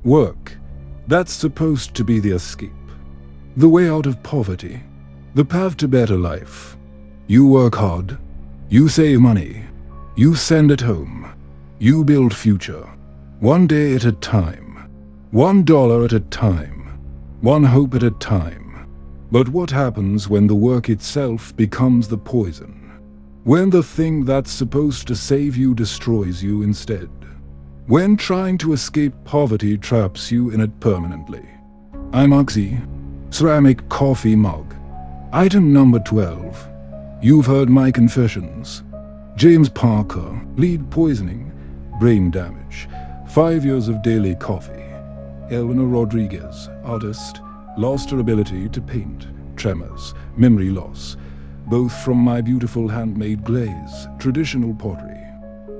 Work. That's supposed to be the escape. The way out of poverty. The path to better life. You work hard. You save money. You send it home. You build future. One day at a time. $1 at a time. One hope at a time. But what happens when the work itself becomes the poison? When the thing that's supposed to save you destroys you instead? When trying to escape poverty traps you in it permanently? I'm Mugsy. Ceramic coffee mug. Item number 12. You've heard my confessions. James Parker, lead poisoning, brain damage, 5 years of daily coffee. Elena Rodriguez, artist, lost her ability to paint. Tremors, memory loss, both from my beautiful handmade glaze, traditional pottery.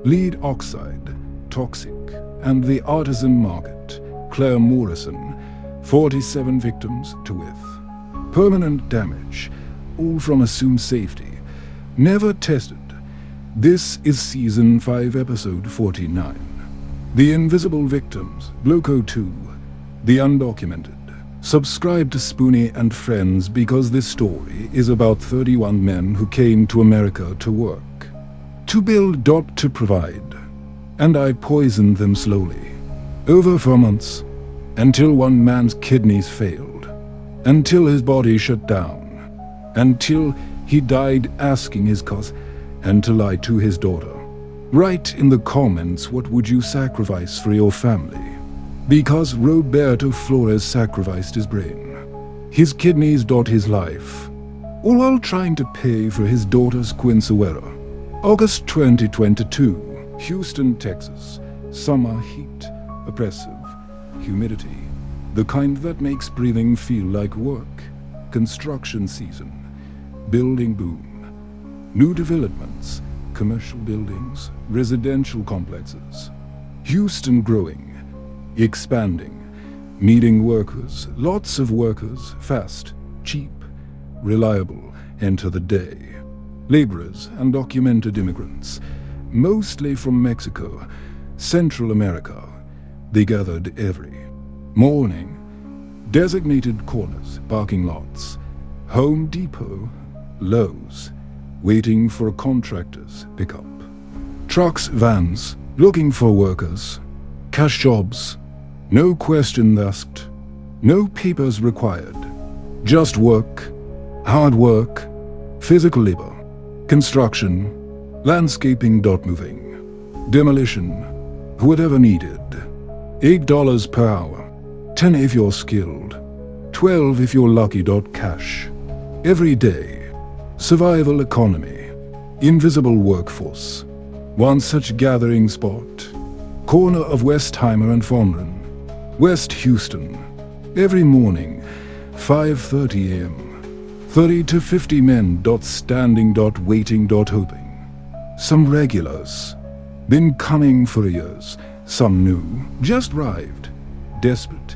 Lead oxide, toxic, and the artisan market. Claire Morrison, 47 victims to with. Permanent damage, all from assumed safety. Never tested. This is Season 5, Episode 49. The Invisible Victims, Bloco 2, The Undocumented. Subscribe to Spoony and Friends because this story is about 31 men who came to America to work. To build, to provide. And I poisoned them slowly. Over 4 months. Until one man's kidneys failed. Until his body shut down. Until he died asking his cause and to lie to his daughter. Write in the comments what would you sacrifice for your family. Because Roberto Flores sacrificed his brain. His kidneys, his life. All while trying to pay for his daughter's quinceañera. August 2022. Houston, Texas. Summer heat. Oppressive. Humidity. The kind that makes breathing feel like work. Construction season. Building boom. New developments. Commercial buildings. Residential complexes. Houston growing. Expanding. Needing workers. Lots of workers. Fast. Cheap. Reliable. Enter the day. Laborers and undocumented immigrants. Mostly from Mexico, Central America. They gathered every morning. Designated corners, parking lots, Home Depot, Lowe's, waiting for contractors pickup. Trucks, vans, looking for workers. Cash jobs, no questions asked, no papers required. Just work, hard work, physical labor, construction, landscaping, moving, demolition, whatever needed. $8 per hour, 10 if you're skilled, 12 if you're lucky. Cash. Every day. Survival economy. Invisible workforce. One such gathering spot. Corner of Westheimer and Fondren, West Houston. Every morning, 5:30 a.m. 30 to 50 men. Standing. Waiting. Hoping. Some regulars. Been coming for years. Some new. Just arrived. Desperate.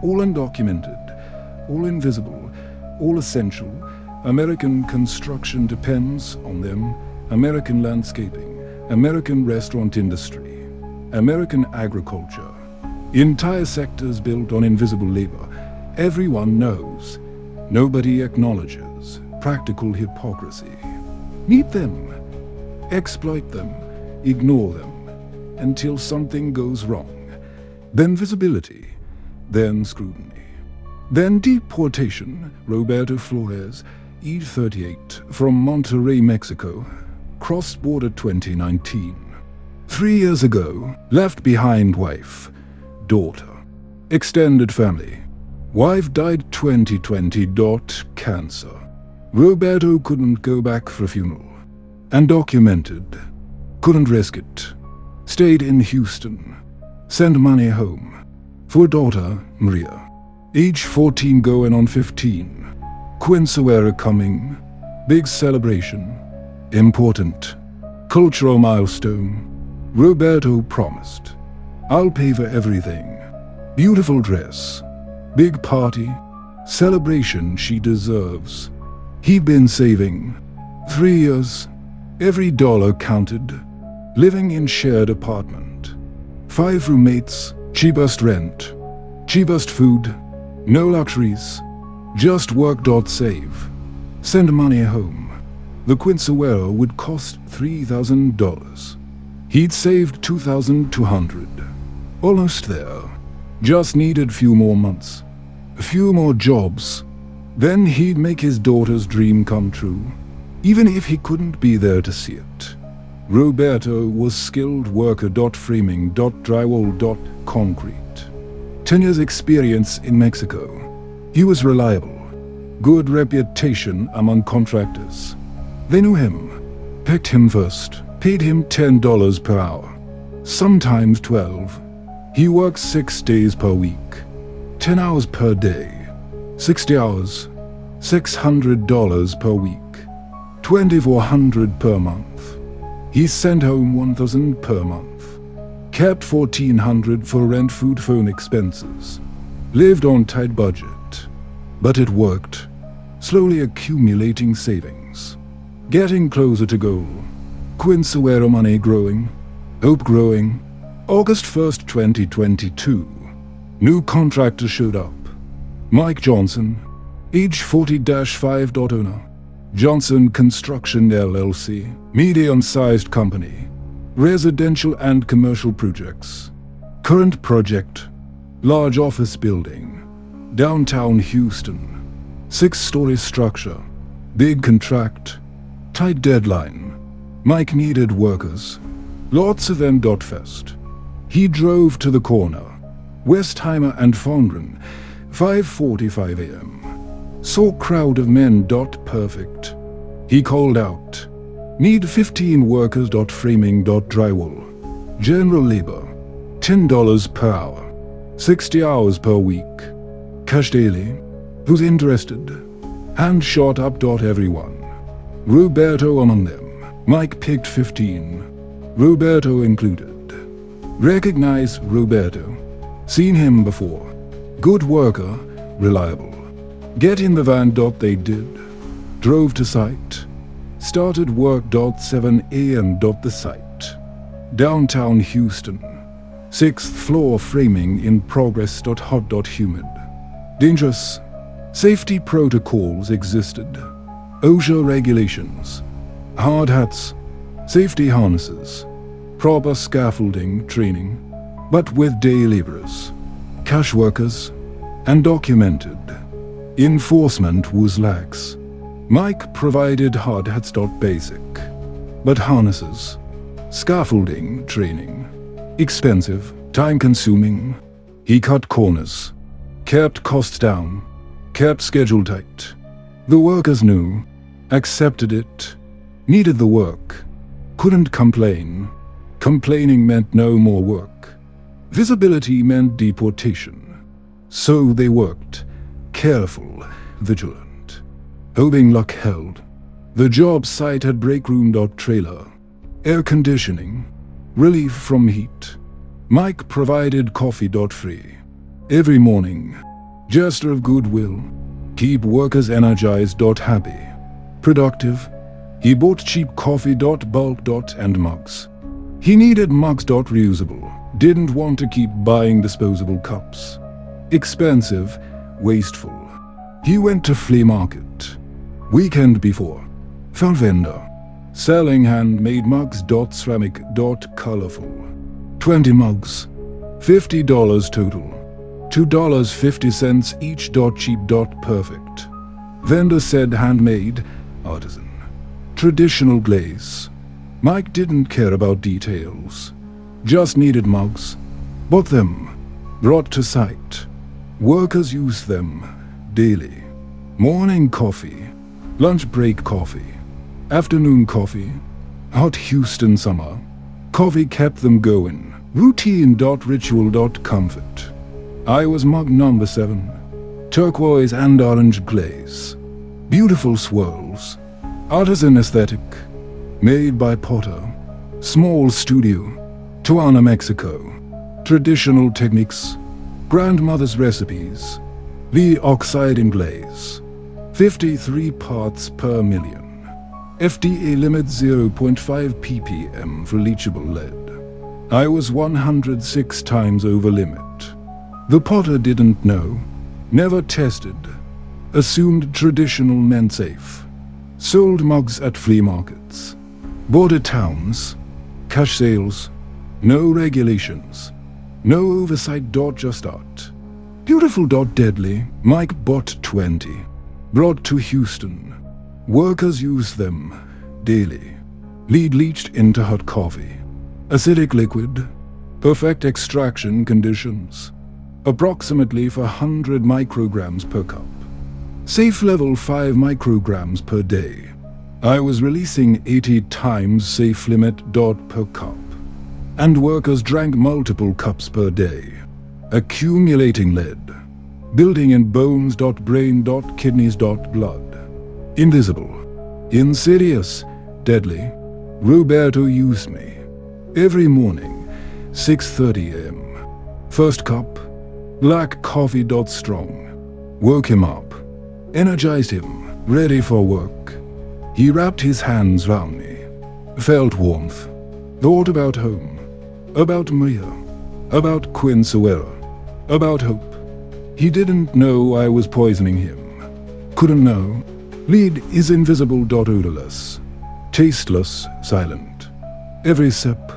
All undocumented. All invisible. All essential. American construction depends on them. American landscaping. American restaurant industry. American agriculture. Entire sectors built on invisible labor. Everyone knows. Nobody acknowledges. Practical hypocrisy. Meet them. Exploit them. Ignore them. Until something goes wrong. Then visibility. Then scrutiny. Then deportation. Roberto Flores, age 38, from Monterrey, Mexico. Cross-border 2019. 3 years ago, left behind wife, daughter, extended family. Wife died 2020. Cancer. Roberto couldn't go back for funeral. Undocumented. Couldn't risk it. Stayed in Houston. Sent money home. For daughter, Maria. Age 14 going on 15. Quinceañera coming. Big celebration. Important. Cultural milestone. Roberto promised. I'll pay for everything. Beautiful dress. Big party. Celebration she deserves. He'd been saving. 3 years. Every dollar counted. Living in shared apartment. 5 roommates. Cheapest rent. Cheapest food, no luxuries, just work. Save. Send money home. The Quinceañera would cost $3,000. He'd saved $2,200. Almost there. Just needed few more months. A few more jobs. Then he'd make his daughter's dream come true, even if he couldn't be there to see it. Roberto was skilled worker. Framing. Drywall. Concrete. 10 years experience in Mexico. He was reliable. Good reputation among contractors. They knew him, picked him first, paid him $10 per hour, sometimes 12. He works 6 days per week, 10 hours per day, 60 hours, $600 per week, $2,400 per month. He sent home $1,000 per month, kept $1,400 for rent, food, phone expenses, lived on tight budget. But it worked, slowly accumulating savings. Getting closer to goal. Quinceañera money growing. Hope growing. August 1st, 2022. New contractor showed up. Mike Johnson, age 40-5. Owner. Johnson Construction LLC. Medium-sized company. Residential and commercial projects. Current project. Large office building. Downtown Houston. 6-story structure. Big contract. Tight deadline. Mike needed workers. Lots of them. Fest. He drove to the corner. Westheimer and Fondren. 5:45 a.m. Saw crowd of men. Perfect. He called out. Need 15 workers. Framing. Drywall. General labor. $10 per hour. 60 hours per week. Cash daily. Who's interested? Hand shot up. Everyone. Roberto among them. Mike picked 15. Roberto included. Recognize Roberto. Seen him before. Good worker, reliable. Get in the van. They did. Drove to site. Started work. 7 a.m. The site. Downtown Houston. 6th floor. Framing in progress. Hot. Humid. Dangerous. Safety protocols existed. OSHA regulations. Hard hats. Safety harnesses. Proper scaffolding training. But with day laborers. Cash workers. Undocumented. Enforcement was lax. Mike provided hard hats. Basic. But harnesses. Scaffolding training. Expensive. Time consuming. He cut corners. Kept costs down. Kept schedule tight. The workers knew. Accepted it. Needed the work. Couldn't complain. Complaining meant no more work. Visibility meant deportation. So they worked. Careful. Vigilant. Hoping luck held. The job site had break room. Trailer. Air conditioning. Relief from heat. Mike provided coffee. Free. Every morning. Gesture of goodwill. Keep workers energized. Happy. Productive. He bought cheap coffee. Bulk. And mugs. He needed mugs. Reusable. Didn't want to keep buying disposable cups. Expensive. Wasteful. He went to flea market. Weekend before. Found vendor. Selling handmade mugs. Ceramic. Colorful. 20 mugs. $50 total. $2.50 each. Cheap. Perfect. Vendor said handmade. Artisan. Traditional glaze. Mike didn't care about details. Just needed mugs. Bought them. Brought to site. Workers used them. Daily. Morning coffee. Lunch break coffee. Afternoon coffee. Hot Houston summer. Coffee kept them going. Routine. Ritual. Comfort. I was mug number 7. Turquoise and orange glaze. Beautiful swirls. Artisan aesthetic. Made by Potter. Small studio. Tijuana, Mexico. Traditional techniques. Grandmother's recipes. The oxide in glaze. 53 parts per million. FDA limit 0.5 ppm for leachable lead. I was 106 times over limit. The potter didn't know, never tested, assumed traditional meant safe, sold mugs at flea markets, border towns, cash sales, no regulations, no oversight. Just art. Beautiful. Deadly. Mike bought 20, brought to Houston. Workers use them daily. Lead leached into hot coffee. Acidic liquid. Perfect extraction conditions. Approximately 400 micrograms per cup. Safe level 5 micrograms per day. I was releasing 80 times safe limit. Per cup. And workers drank multiple cups per day. Accumulating lead. Building in bones. Brain. Kidneys. Blood. Invisible. Insidious. Deadly. Roberto used me. Every morning, 6:30 a.m. First cup. Black coffee. Strong. Woke him up. Energized him. Ready for work. He wrapped his hands round me. Felt warmth. Thought about home. About Maria. About Quinceañera. About hope. He didn't know I was poisoning him. Couldn't know. Lead is invisible. Odorless. Tasteless. Silent. Every sip.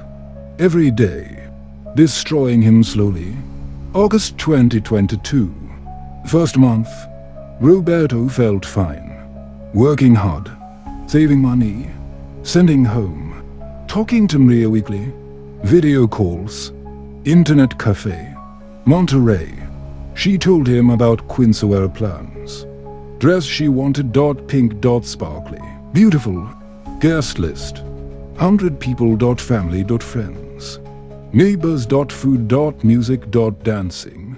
Every day. Destroying him slowly. August 2022. First month. Roberto felt fine. Working hard. Saving money. Sending home. Talking to Maria weekly. Video calls. Internet cafe. Monterey. She told him about Quinceañera plans. Dress she wanted. Pink. Sparkly. Beautiful. Guest list. 100 people. Family. Friends. Neighbors. Food. Music. Dancing.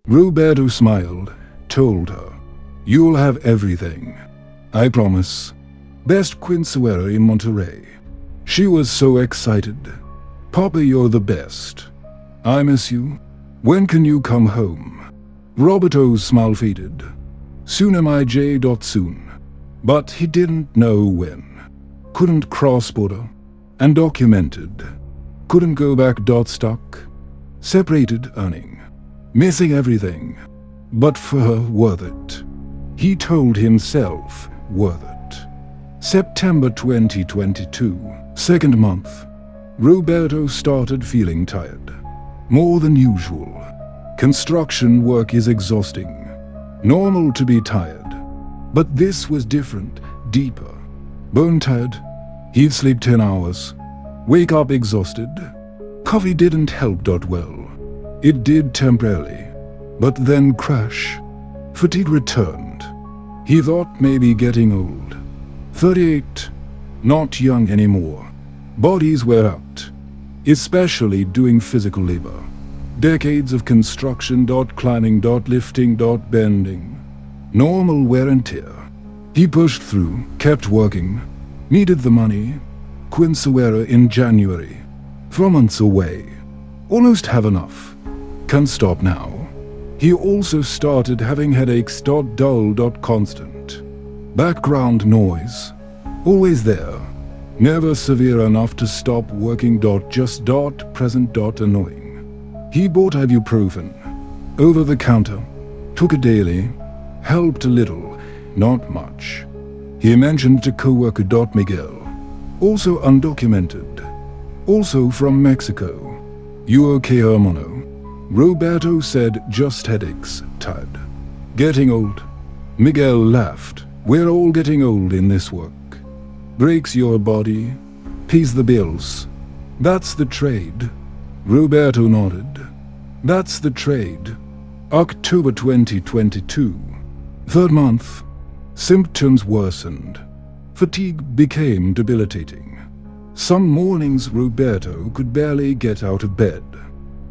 Roberto smiled. Told her, "You'll have everything. I promise." Best Quinceañera in Monterey. She was so excited. "Papa, you're the best. I miss you. When can you come home?" Roberto's smile faded. "Soon, MIJ. Soon." But he didn't know when. Couldn't cross border. Undocumented. Couldn't go back. Stuck. Separated. Earning. Missing everything. But for her, worth it. He told himself, worth it. September 2022. Second month. Roberto started feeling tired. More than usual. Construction work is exhausting. Normal to be tired. But this was different, deeper. Bone tired. He'd sleep 10 hours. Wake up exhausted. Coffee didn't help. Well, it did temporarily. But then crash. Fatigue returned. He thought maybe getting old. 38. Not young anymore. Bodies wear out. Especially doing physical labor. Decades of construction. Climbing. Lifting. Bending. Normal wear and tear. He pushed through, kept working. Needed the money. Quinceañera in January. 4 months away. Almost have enough. Can't stop now. He also started having headaches. Dull. Constant. Background noise. Always there. Never severe enough to stop working. Just. Present. Annoying. He bought ibuprofen. Over the counter. Took it daily. Helped a little. Not much. He mentioned to coworker. Miguel. Also undocumented. Also from Mexico. You okay, hermano? Roberto said, just headaches. Tired. Getting old. Miguel laughed. We're all getting old in this work. Breaks your body. Pays the bills. That's the trade. Roberto nodded. That's the trade. October 2022. Third month. Symptoms worsened. Fatigue became debilitating. Some mornings Roberto could barely get out of bed.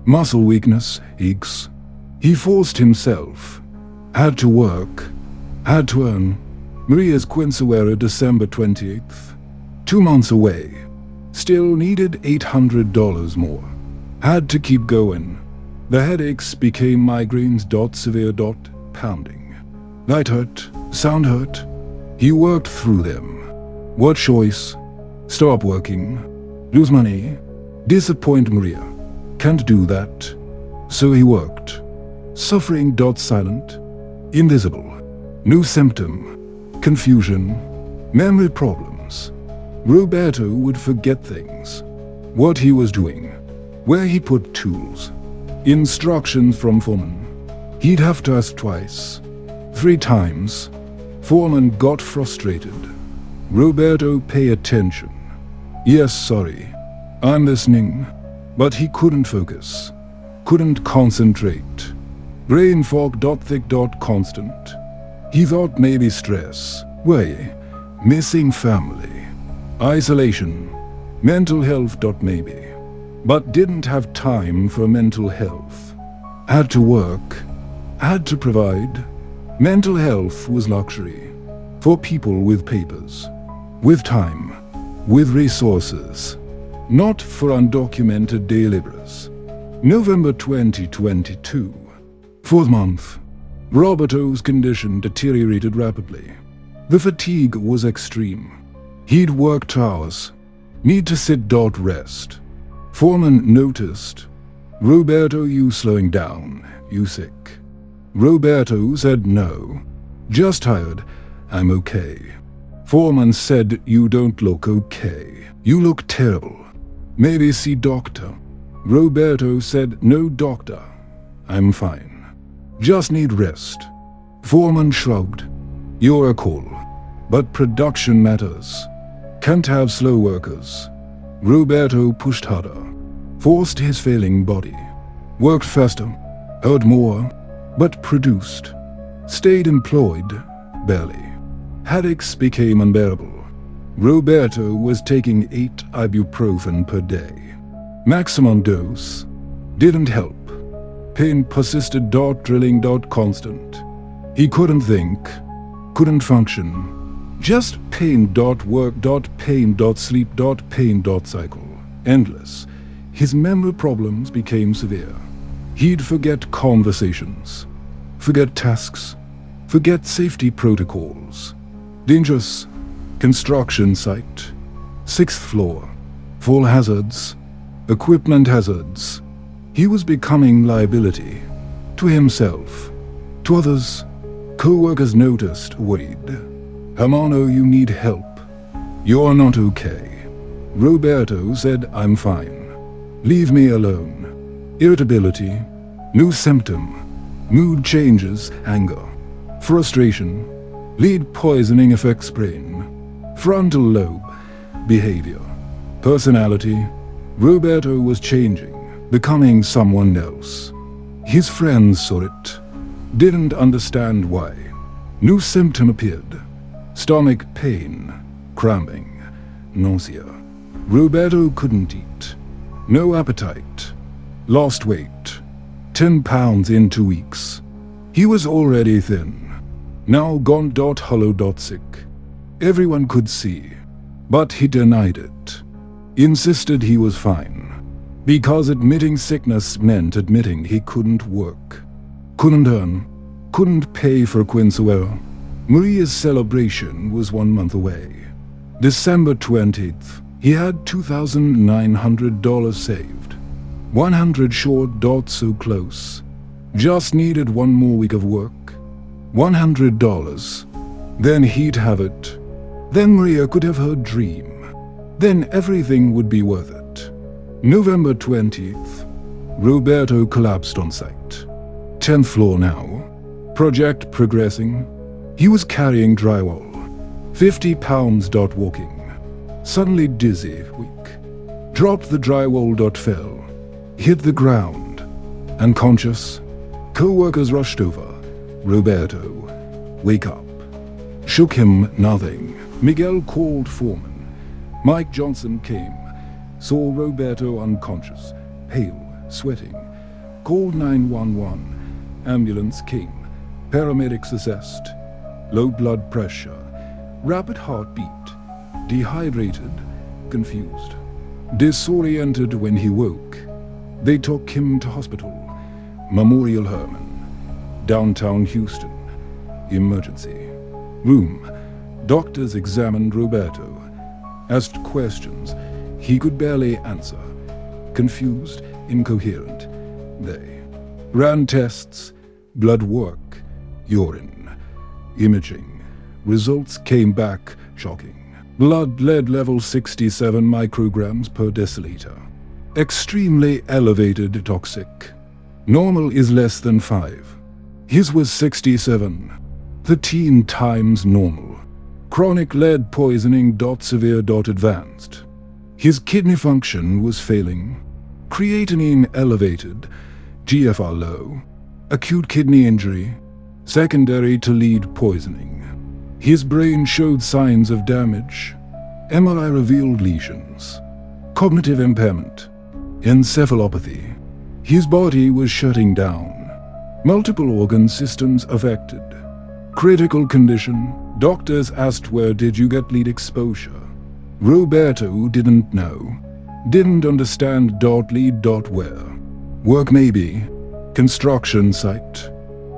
Muscle weakness, aches. He forced himself. Had to work. Had to earn. Maria's Quinceañera December 28th. 2 months away. Still needed $800 more. Had to keep going. The headaches became migraines. Severe. Pounding. Light hurt. Sound hurt. He worked through them. What choice? Stop working. Lose money. Disappoint Maria. Can't do that. So he worked. Suffering. Silent. Invisible. New symptom. Confusion. Memory problems. Roberto would forget things. What he was doing. Where he put tools. Instructions from foreman. He'd have to ask twice. 3 times. Foreman got frustrated. Roberto, pay attention. Yes, sorry. I'm listening. But he couldn't focus. Couldn't concentrate. Brain fog. Thick. Constant. He thought maybe stress. Way. Missing family. Isolation. Mental health. Maybe. But didn't have time for mental health. Had to work. Had to provide. Mental health was luxury. For people with papers. With time. With resources. Not for undocumented day laborers. November 2022. 4th month. Roberto's condition deteriorated rapidly. The fatigue was extreme. He'd worked hours. Need to sit. Rest. Foreman noticed. Roberto, you slowing down. You sick. Roberto said no. Just tired. I'm okay. Foreman said you don't look okay. You look terrible. Maybe see doctor. Roberto said no doctor. I'm fine. Just need rest. Foreman shrugged. You're a call. But production matters. Can't have slow workers. Roberto pushed harder. Forced his failing body. Worked faster. Earned more. But produced. Stayed employed. Barely. Headaches became unbearable. Roberto was taking 8 ibuprofen per day. Maximum dose. Didn't help. Pain persisted. Drilling. Constant. He couldn't think. Couldn't function. Just pain. Work. Pain. Sleep. Pain. Cycle. Endless. His memory problems became severe. He'd forget conversations. Forget tasks. Forget safety protocols. Dangerous. Construction site. 6th floor. Fall hazards. Equipment hazards. He was becoming liability. To himself. To others. Co-workers noticed, worried. Hermano, you need help. You're not okay. Roberto said, I'm fine. Leave me alone. Irritability. New symptom. Mood changes. Anger. Frustration. Lead poisoning affects brain. Frontal lobe. Behavior. Personality. Roberto was changing. Becoming someone else. His friends saw it. Didn't understand why. New symptom appeared. Stomach pain. Cramping. Nausea. Roberto couldn't eat. No appetite. Lost weight. 10 pounds in 2 weeks. He was already thin. Now gone. Hollow. Sick. Everyone could see. But he denied it. Insisted he was fine. Because admitting sickness meant admitting he couldn't work. Couldn't earn. Couldn't pay for Quinceañera. Maria's celebration was 1 month away. December 20th. He had $2,900 saved. 100 short. So close. Just needed 1 more week of work. $100. Then he'd have it. Then Maria could have her dream. Then everything would be worth it. November 20th. Roberto collapsed on site. 10th floor now. Project progressing. He was carrying drywall. 50 pounds. Walking. Suddenly dizzy. Weak. Dropped the drywall. Fell. Hit the ground. Unconscious. Co-workers rushed over. Roberto. Wake up. Shook him. Nothing. Miguel called foreman. Mike Johnson came. Saw Roberto unconscious. Pale. Sweating. Called 911. Ambulance came. Paramedics assessed. Low blood pressure. Rapid heartbeat. Dehydrated. Confused. Disoriented when he woke. They took him to hospital. Memorial Herman. Downtown Houston. Emergency. Room. Doctors examined Roberto. Asked questions. He could barely answer. Confused. Incoherent. They ran tests. Blood work, urine, imaging. Results came back shocking. Blood lead level 67 micrograms per deciliter. Extremely elevated toxic. Normal is less than 5. His was 67. 13 times normal. Chronic lead poisoning. Severe. Advanced. His kidney function was failing. Creatinine elevated. GFR low. Acute kidney injury. Secondary to lead poisoning. His brain showed signs of damage. MRI revealed lesions. Cognitive impairment. Encephalopathy. His body was shutting down. Multiple organ systems affected. Critical condition. Doctors asked, where did you get lead exposure? Roberto didn't know. Didn't understand. Lead. Where? Work maybe. Construction site.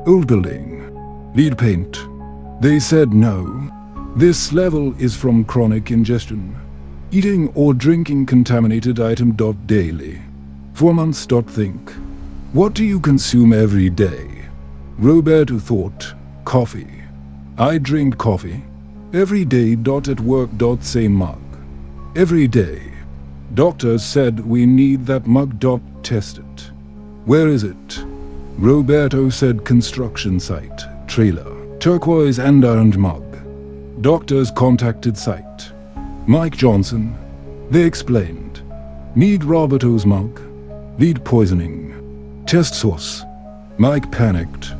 Old building. Lead paint. They said no. This level is from chronic ingestion. Eating or drinking contaminated item. Daily. 4 months. Think. What do you consume every day? Roberto thought. Coffee. I drink coffee. Every day. At work. Same mug. Every day. Doctors said we need that mug. Test it. Where is it? Roberto said construction site. Trailer. Turquoise and orange mug. Doctors contacted site. Mike Johnson. They explained. Need Roberto's mug. Lead poisoning. Test source. Mike panicked.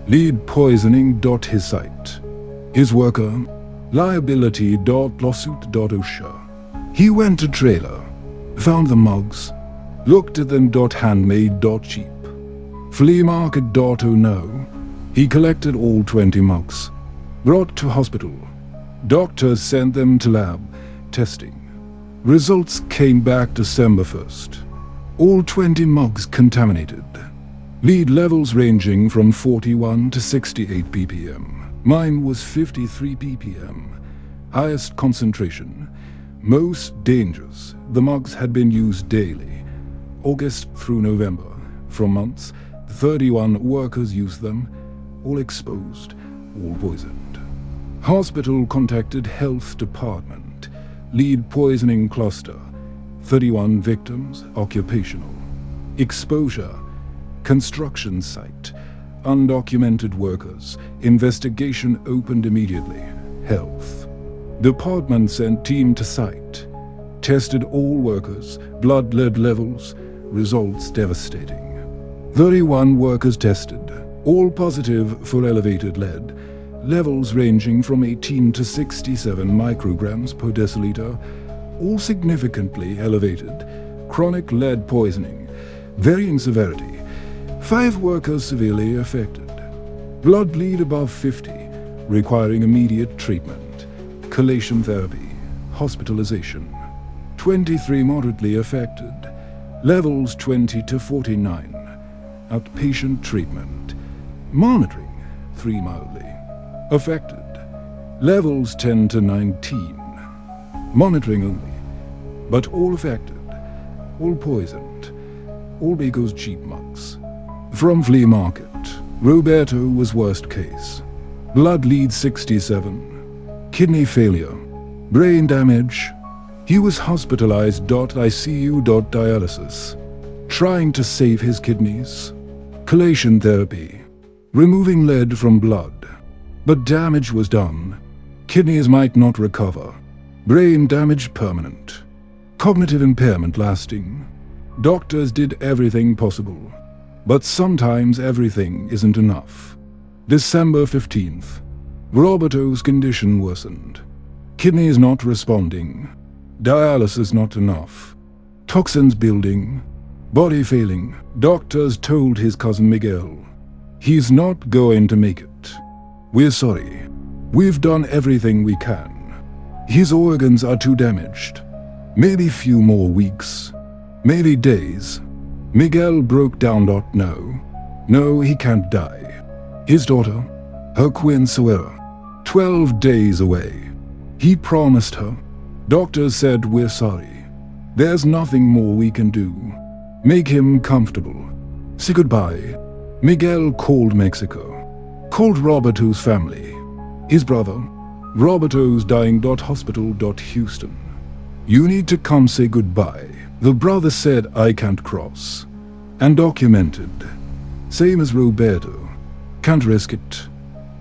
Lead poisoning. His site. His worker. Liability. Lawsuit. OSHA. He went to trailer. Found the mugs. Looked at them. Handmade. Cheap. Flea market. Oh no. He collected all 20 mugs. Brought to hospital. Doctors sent them to lab. Testing. Results came back December 1st. All 20 mugs contaminated. Lead levels ranging from 41 to 68 ppm. Mine was 53 ppm. Highest concentration. Most dangerous. The mugs had been used daily. August through November. For months, 31 workers used them. All exposed. All poisoned. Hospital contacted health department. Lead poisoning cluster. 31 victims. Occupational. Exposure. Construction site. Undocumented workers. Investigation opened immediately. Health. Department sent team to site. Tested all workers. Blood lead levels. Results devastating. 31 workers tested. All positive for elevated lead. Levels ranging from 18 to 67 micrograms per deciliter, all significantly elevated. Chronic lead poisoning, varying severity. 5 workers severely affected. Blood bleed above 50, requiring immediate treatment. Chelation therapy, hospitalization. 23 moderately affected. Levels 20 to 49. Outpatient treatment. Monitoring, 3 mildly. Affected. Levels 10 to 19. Monitoring only. But all affected. All poisoned. All because cheap mugs. From flea market. Roberto was worst case. Blood lead 67. Kidney failure. Brain damage. He was hospitalized. ICU. Dialysis. Trying to save his kidneys. Chelation therapy. Removing lead from blood. But damage was done. Kidneys might not recover. Brain damage permanent. Cognitive impairment lasting. Doctors did everything possible. But sometimes everything isn't enough. December 15th. Roberto's condition worsened. Kidneys not responding. Dialysis not enough. Toxins building. Body failing. Doctors told his cousin Miguel. He's not going to make it. We're sorry. We've done everything we can. His organs are too damaged. Maybe few more weeks. Maybe days. Miguel broke down. No, he can't die. His daughter, her Queen Suera, 12 days away. He promised her. Doctors said we're sorry. There's nothing more we can do. Make him comfortable. Say goodbye. Miguel called Mexico. Called Roberto's family. His brother. Roberto's dying. Hospital. Houston. You need to come say goodbye. The brother said I can't cross. Undocumented. Same as Roberto. Can't risk it.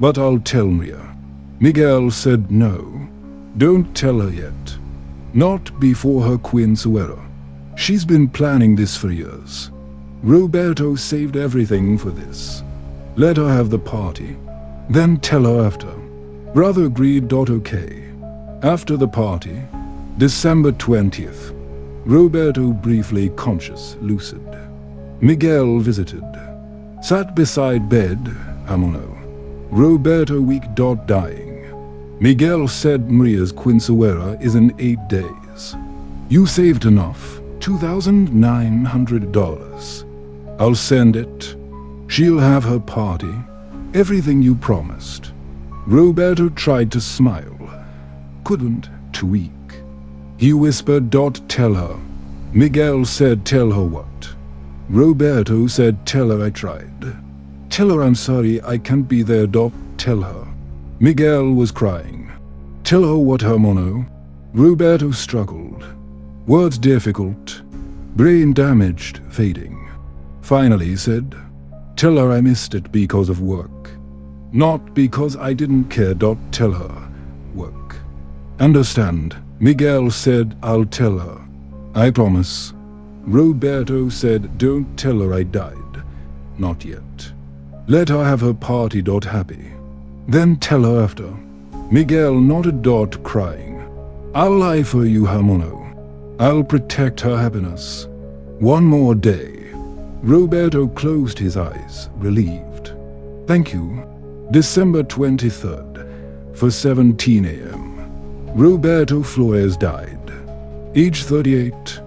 But I'll tell Maria. Miguel said no. Don't tell her yet. Not before her quinceañera. She's been planning this for years. Roberto saved everything for this. Let her have the party. Then tell her after. Brother agreed. Okay. After the party, December 20th. Roberto briefly conscious, lucid. Miguel visited. Sat beside bed, Hamono. Roberto weak. Dying. Miguel said Maria's quinceañera is in 8 days. You saved enough. $2,900. I'll send it. She'll have her party. Everything you promised. Roberto tried to smile. Couldn't. Too weak. He whispered. Tell her. Miguel said tell her what? Roberto said tell her I tried. Tell her I'm sorry I can't be there. Tell her. Miguel was crying. Tell her what, Hermano? Roberto struggled. Words difficult. Brain damaged, fading. Finally said, tell her I missed it because of work. Not because I didn't care. Tell her. Work. Understand? Miguel said, I'll tell her. I promise. Roberto said, don't tell her I died. Not yet. Let her have her party. Happy. Then tell her after. Miguel nodded. Crying. I'll lie for you, Hermano. I'll protect her happiness. One more day. Roberto closed his eyes, relieved. Thank you. December 23rd, for 17 a.m. Roberto Flores died. Age 38.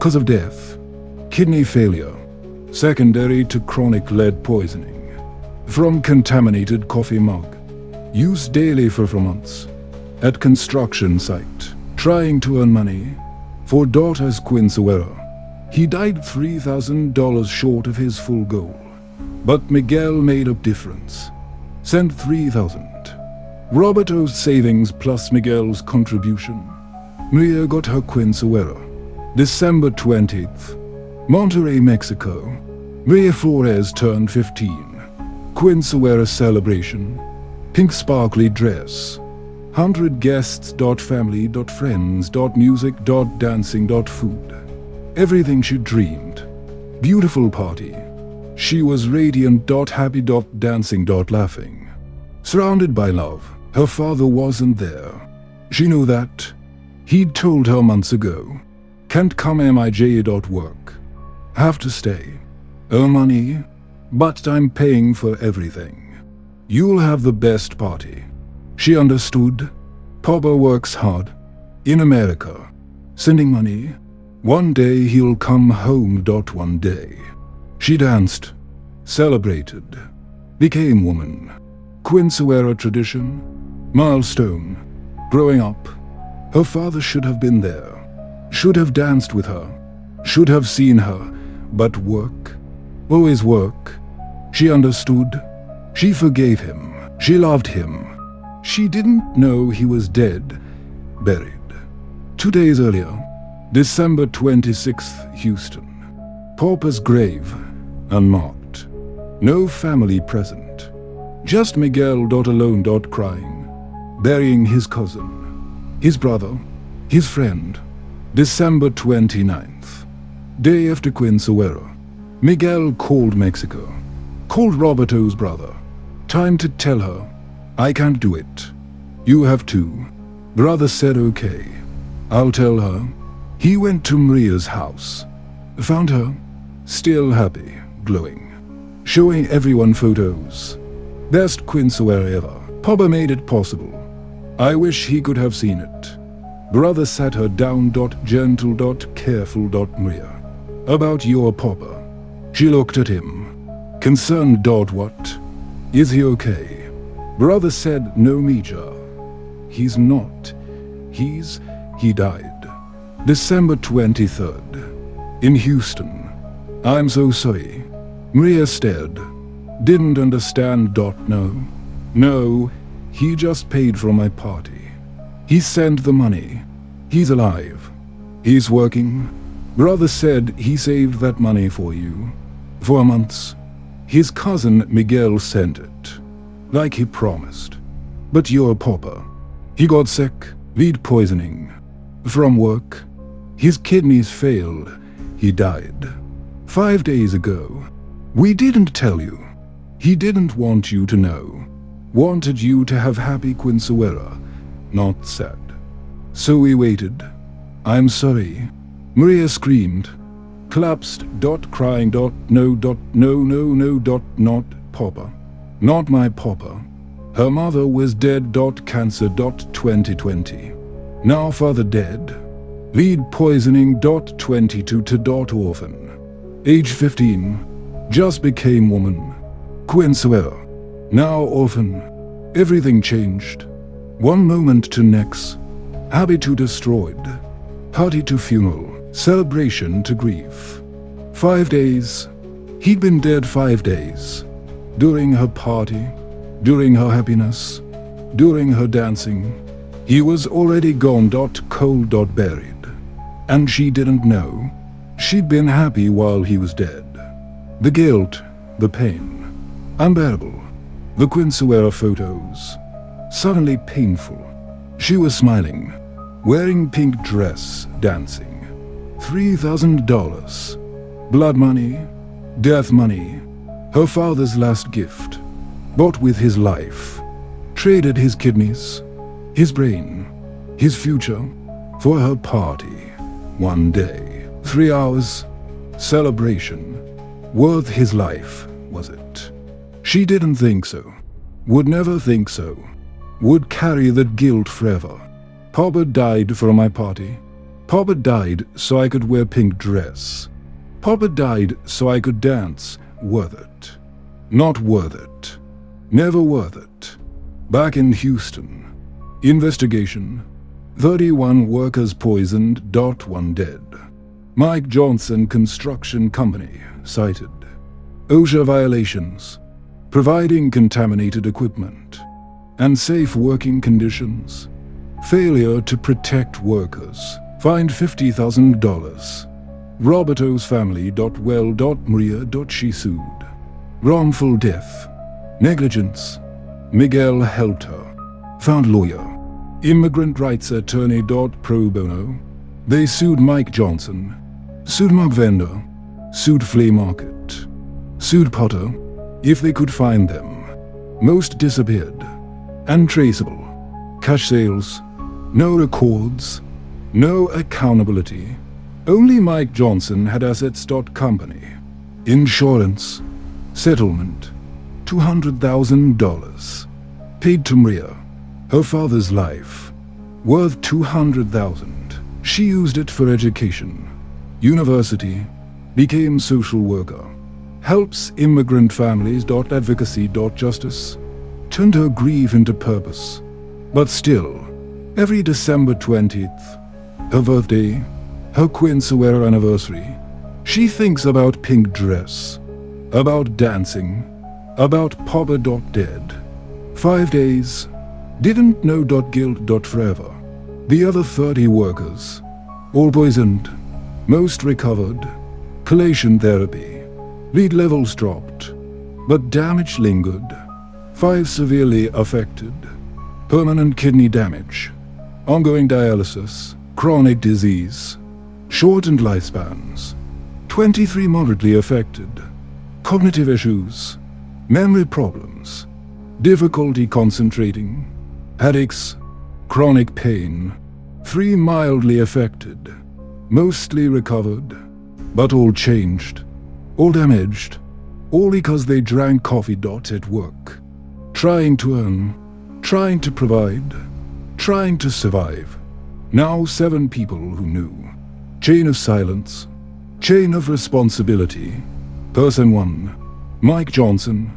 Cause of death. Kidney failure. Secondary to chronic lead poisoning. From contaminated coffee mug. Used daily for months. At construction site. Trying to earn money. For daughter's quinceañera. He died $3,000 short of his full goal. But Miguel made a difference. Sent $3,000. Roberto's savings plus Miguel's contribution. Maria got her quinceañera. December 20th. Monterrey, Mexico. Maria Flores turned 15. Quinceañera celebration. Pink sparkly dress. 100 guests. Family. Friends. Music. Dancing. Food. Everything she dreamed. Beautiful party. She was radiant. Happy. Dancing. Laughing. Surrounded by love. Her father wasn't there. She knew that. He'd told her months ago. Can't come. Mij. Work. Have to stay. Earn money. But I'm paying for everything. You'll have the best party. She understood. Papa works hard. In America. Sending money. One day he'll come home. One day. She danced. Celebrated. Became woman. Quinceañera tradition. Milestone. Growing up. Her father should have been there. Should have danced with her. Should have seen her. But work. Always work. She understood. She forgave him. She loved him. She didn't know he was dead. Buried. 2 days earlier. December 26th, Houston. Pauper's grave. Unmarked. No family present. Just Miguel. Alone. Crying. Burying his cousin. His brother. His friend. December 29th. Day after quinceañera. Miguel called Mexico. Called Roberto's brother. Time to tell her. I can't do it. You have to. Brother said okay. I'll tell her. He went to Maria's house. Found her. Still happy. Glowing. Showing everyone photos. Best quinceañera ever. Papa made it possible. I wish he could have seen it. Brother sat her down. Gentle. Careful. Maria. About your papa. She looked at him. Concerned. What? Is he okay? Brother said no major. He's not. He died. December 23rd. In Houston. I'm so sorry. Maria stared. Didn't understand. No, he just paid for my party. He sent the money. He's alive. He's working. Brother said he saved that money for you. For months. His cousin Miguel sent it. Like he promised. But you're a pauper. He got sick, lead poisoning. From work. His kidneys failed. He died. 5 days ago. We didn't tell you. He didn't want you to know. Wanted you to have happy quinceañera, not sad. So we waited. I'm sorry. Maria screamed. Collapsed. Crying. No. Not pauper. Not my pauper. Her mother was dead. Cancer. 2020. Now father dead. Lead poisoning. 22 to orphan. Age 15. Just became woman. Quinceañera. Now orphan. Everything changed. One moment to next. Happy to destroyed. Party to funeral. Celebration to grief. 5 days. He'd been dead 5 days. During her party. During her happiness. During her dancing. He was already gone. Cold. Buried. And she didn't know. She'd been happy while he was dead. The guilt. The pain. Unbearable. The quinceañera photos. Suddenly painful. She was smiling. Wearing pink dress. Dancing. $3,000. Blood money. Death money. Her father's last gift. Bought with his life. Traded his kidneys. His brain. His future. For her party. 1 day. 3 hours. Celebration. Worth his life, was it? She didn't think so. Would never think so. Would carry that guilt forever. Papa died for my party. Papa died so I could wear pink dress. Papa died so I could dance. Worth it. Not worth it. Never worth it. Back in Houston. Investigation. 31 workers poisoned. 1 dead. Mike Johnson Construction Company cited. OSHA violations. Providing contaminated equipment. Unsafe working conditions. Failure to protect workers. Fined $50,000. Roberto's family. Maria. She sued. Wrongful death. Negligence. Miguel helped her. Found lawyer. Immigrant rights attorney. Pro bono. They sued Mike Johnson. Sued mug vendor. Sued flea market. Sued Potter. If they could find them. Most disappeared. Untraceable. Cash sales. No records. No accountability. Only Mike Johnson had assets. Company. Insurance. Settlement. $200,000. Paid to Maria. Her father's life. Worth $200,000. She used it for education. University. Became social worker. Helps immigrant families. Advocacy. Justice. Turned her grief into purpose. But still, every December 20th, her birthday, her quinceañera anniversary, she thinks about pink dress, about dancing, about Papa. Dead. 5 days. Didn't know. Guilt. Forever. The other 30 workers. All poisoned. Most recovered. Chelation therapy. Lead levels dropped. But damage lingered. 5 severely affected. Permanent kidney damage. Ongoing dialysis. Chronic disease. Shortened lifespans. 23 moderately affected. Cognitive issues. Memory problems. Difficulty concentrating. Headaches. Chronic pain. 3 mildly affected. Mostly recovered. But all changed. All damaged. All because they drank coffee. At work. Trying to earn. Trying to provide. Trying to survive. Now 7 people who knew. Chain of silence. Chain of responsibility. Person 1. Mike Johnson.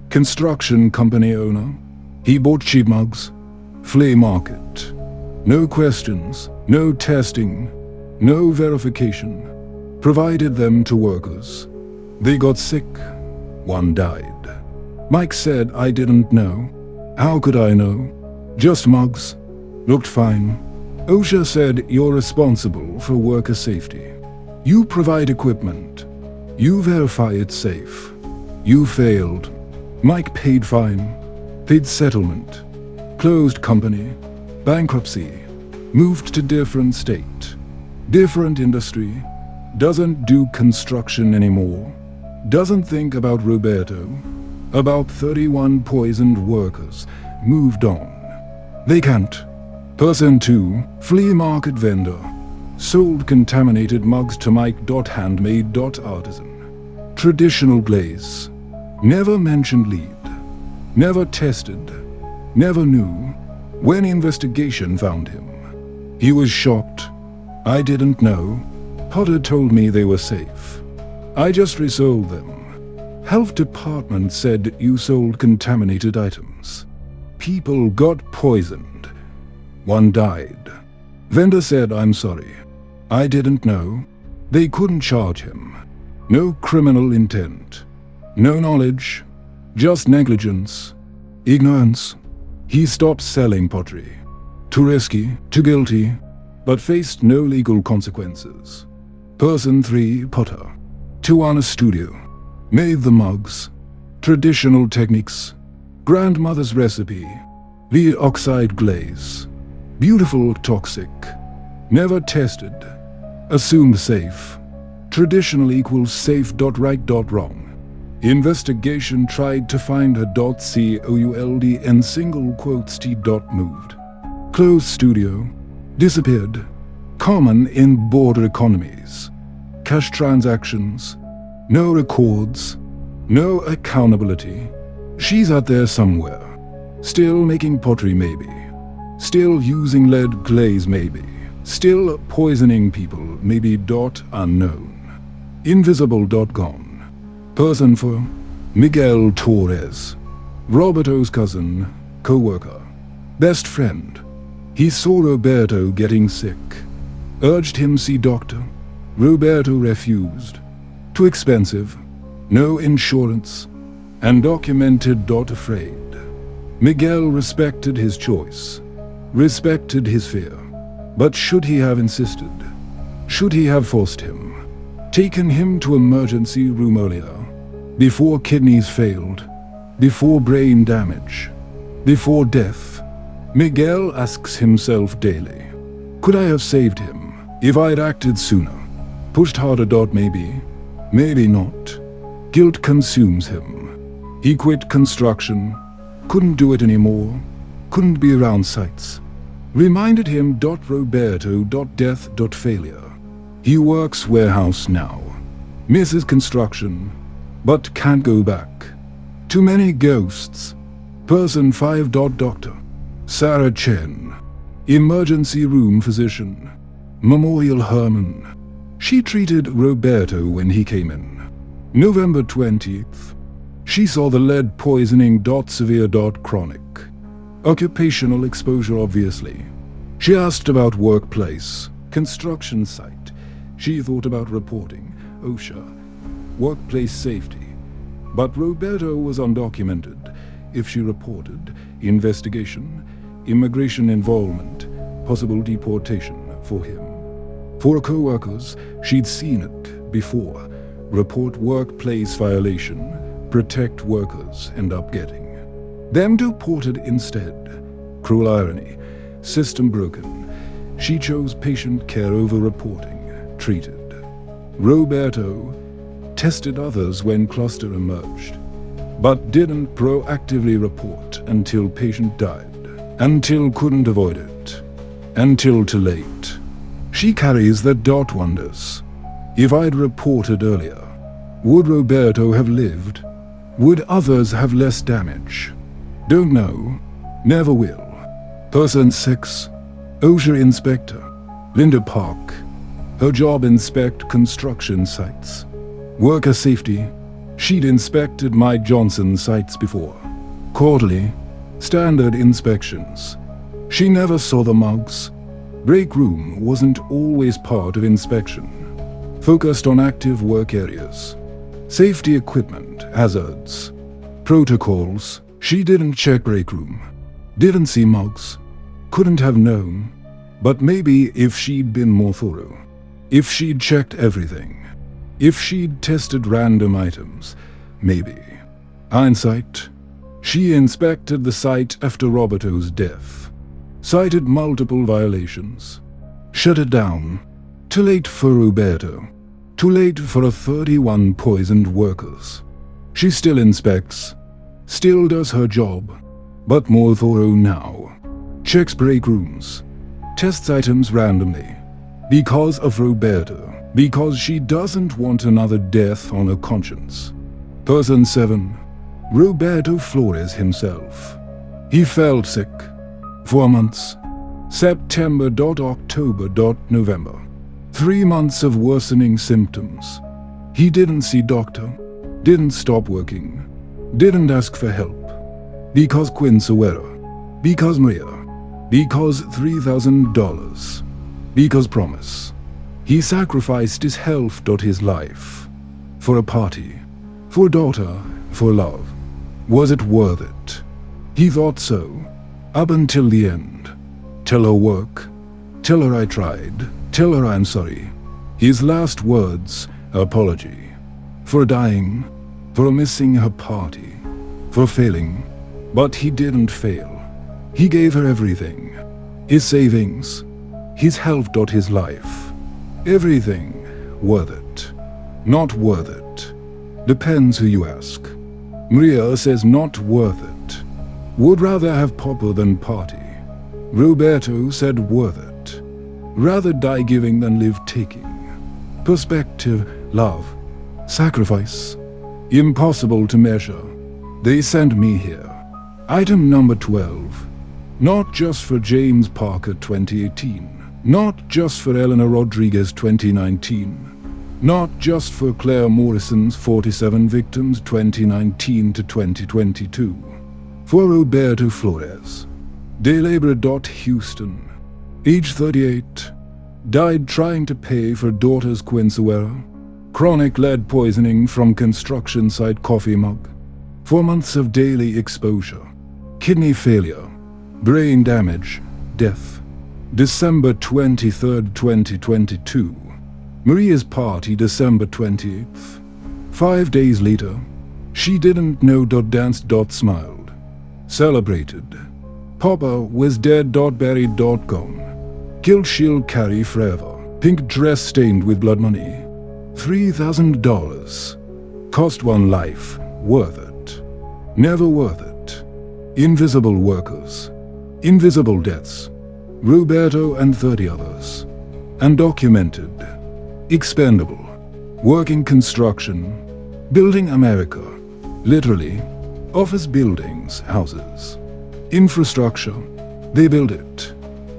Construction company owner. He bought cheap mugs. Flea market. No questions. No testing. No verification. Provided them to workers. They got sick. 1 died. Mike said I didn't know. How could I know? Just mugs. Looked fine. OSHA said you're responsible for worker safety. You provide equipment. You verify it's safe. You failed. Mike paid fine. Paid settlement. Closed company. Bankruptcy. Moved to different state. Different industry. Doesn't do construction anymore. Doesn't think about Roberto. About 31 poisoned workers. Moved on. They can't. Person 2, flea market vendor. Sold contaminated mugs to Mike. Handmade. Artisan. Traditional glaze. Never mentioned lead. Never tested. Never knew. When investigation found him. He was shocked. I didn't know. Potter told me they were safe. I just resold them. Health department said you sold contaminated items. People got poisoned. One died. Vendor said I'm sorry. I didn't know. They couldn't charge him. No criminal intent. No knowledge. Just negligence. Ignorance. He stopped selling pottery. Too risky, too guilty, but faced no legal consequences. Person 3, Potter. Tijuana studio. Made the mugs. Traditional techniques. Grandmother's recipe. The oxide glaze. Beautiful, toxic. Never tested. Assumed safe. Traditional equals safe. Right. Wrong. Investigation tried to find her. Could and single quotes T. Moved. Closed studio. Disappeared. Common in border economies. Cash transactions. No records. No accountability. She's out there somewhere. Still making pottery maybe. Still using lead glaze maybe. Still poisoning people maybe. Unknown. Invisible. Gone. Person 4, Miguel Torres. Roberto's cousin, co-worker, best friend. He saw Roberto getting sick. Urged him see doctor. Roberto refused. Too expensive. No insurance. Undocumented. Afraid. Miguel respected his choice. Respected his fear. But should he have insisted? Should he have forced him? Taken him to emergency room earlier? Before kidneys failed? Before brain damage? Before death? Miguel asks himself daily. Could I have saved him if I'd acted sooner? Pushed harder. Maybe. Maybe not. Guilt consumes him. He quit construction. Couldn't do it anymore. Couldn't be around sites. Reminded him. Roberto. Death. Failure. He works warehouse now. Misses construction, but can't go back. Too many ghosts. Person 5. Doctor. Sarah Chen. Emergency room physician. Memorial Herman. She treated Roberto when he came in. November 20th. She saw the lead poisoning. Severe. Chronic. Occupational exposure obviously. She asked about workplace. Construction site. She thought about reporting. OSHA. Workplace safety. But Roberto was undocumented. If she reported, investigation, immigration involvement, possible deportation for him. For co-workers, she'd seen it before. Report workplace violation, protect workers, end up getting them deported instead. Cruel irony. System broken. She chose patient care over reporting. Treated. Roberto tested others when cluster emerged, but didn't proactively report until patient died, until couldn't avoid it, until too late. She carries the wonders. If I'd reported earlier, would Roberto have lived? Would others have less damage? Don't know. Never will. Person 6. OSHA Inspector. Linda Park. Her job inspect construction sites. Worker safety. She'd inspected Mike Johnson sites before. Quarterly. Standard inspections. She never saw the mugs. Break room wasn't always part of inspection. Focused on active work areas. Safety equipment, hazards. Protocols. She didn't check break room. Didn't see mugs. Couldn't have known. But maybe if she'd been more thorough. If she'd checked everything. If she'd tested random items. Maybe. Hindsight. She inspected the site after Roberto's death. Cited multiple violations. Shut it down. Too late for Roberto. Too late for 31 poisoned workers. She still inspects. Still does her job. But more thorough now. Checks break rooms. Tests items randomly. Because of Roberto. Because she doesn't want another death on her conscience. Person 7. Roberto Flores himself. He felt sick. 4 months. September.October.November. 3 months of worsening symptoms. He didn't see doctor. Didn't stop working. Didn't ask for help. Because Quinceañera. Because Maria. Because $3,000. Because promise. He sacrificed his health, his life. For a party. For daughter. For love. Was it worth it? He thought so. Up until the end. Tell her work. Tell her I tried. Tell her I'm sorry. His last words, apology. For dying. For missing her party. For failing. But he didn't fail. He gave her everything. His savings. His health, his life. Everything. Worth it. Not worth it. Depends who you ask. Maria says not worth it. Would rather have Papa than party. Roberto said worth it. Rather die giving than live taking. Perspective, love, sacrifice. Impossible to measure. They sent me here. Item number 12. Not just for James Parker 2018. Not just for Elena Rodriguez 2019. Not just for Claire Morrison's 47 victims 2019 to 2022. For Roberto Flores. Houston. Age 38. Died trying to pay for daughter's Quinceañera. Chronic lead poisoning from construction site coffee mug. 4 months of daily exposure. Kidney failure. Brain damage. Death. December 23, 2022. Maria's party December 28th. 5 days later. She didn't know. Danced. Smiled. Celebrated. Papa was dead. Buried. Gone. Guilt she'll carry forever. Pink dress stained with blood money. $3,000. Cost one life. Worth it. Never worth it. Invisible workers. Invisible deaths. Roberto and 30 others. Undocumented. Expendable. Working construction. Building America. Literally. Office buildings, houses. Infrastructure. They build it.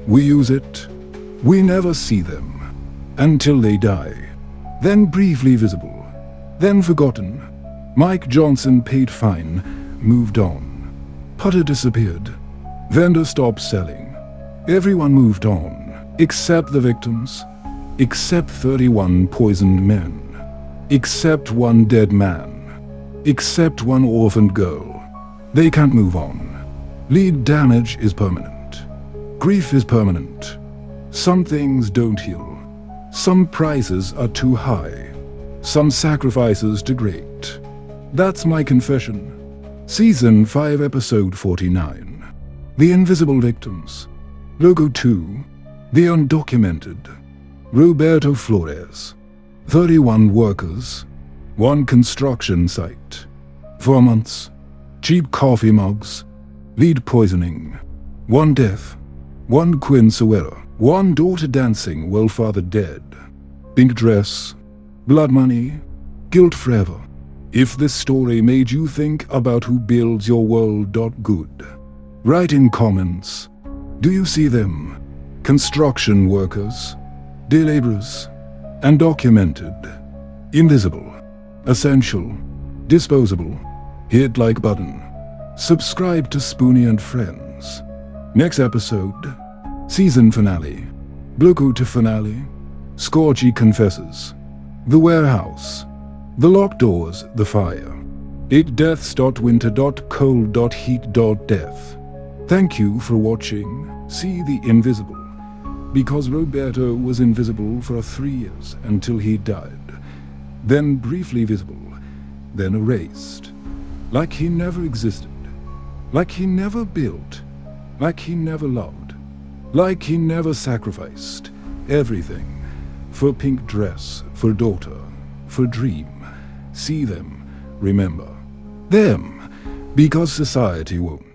We use it. We never see them. Until they die. Then briefly visible. Then forgotten. Mike Johnson paid fine. Moved on. Putter disappeared. Vendor stopped selling. Everyone moved on. Except the victims. Except 31 poisoned men. Except one dead man. Except one orphaned girl. They can't move on. Lead damage is permanent. Grief is permanent. Some things don't heal. Some prices are too high. Some sacrifices too great. That's my confession. Season 5, Episode 49. The Invisible Victims. Logo 2. The Undocumented. Roberto Flores. 31 workers. 1 construction site. 4 months. Cheap coffee mugs. Lead poisoning. 1 death. 1 Quinceañera. 1 daughter dancing while father dead. Pink dress. Blood money. Guilt forever. If this story made you think about who builds your world. Good. Write in comments. Do you see them? Construction workers. Day laborers. Undocumented. Invisible. Essential. Disposable. Hit like button. Subscribe to Spoony and Friends. Next episode. Season finale. Bloco to finale. Scorchy confesses. The warehouse. The locked doors. The fire. 8deaths.winter.cold.heat.death. Thank you for watching See the Invisible. Because Roberto was invisible for 3 years until he died. Then briefly visible, then erased. Like he never existed. Like he never built. Like he never loved. Like he never sacrificed everything for pink dress, for daughter, for dream. See them, remember them, because society won't.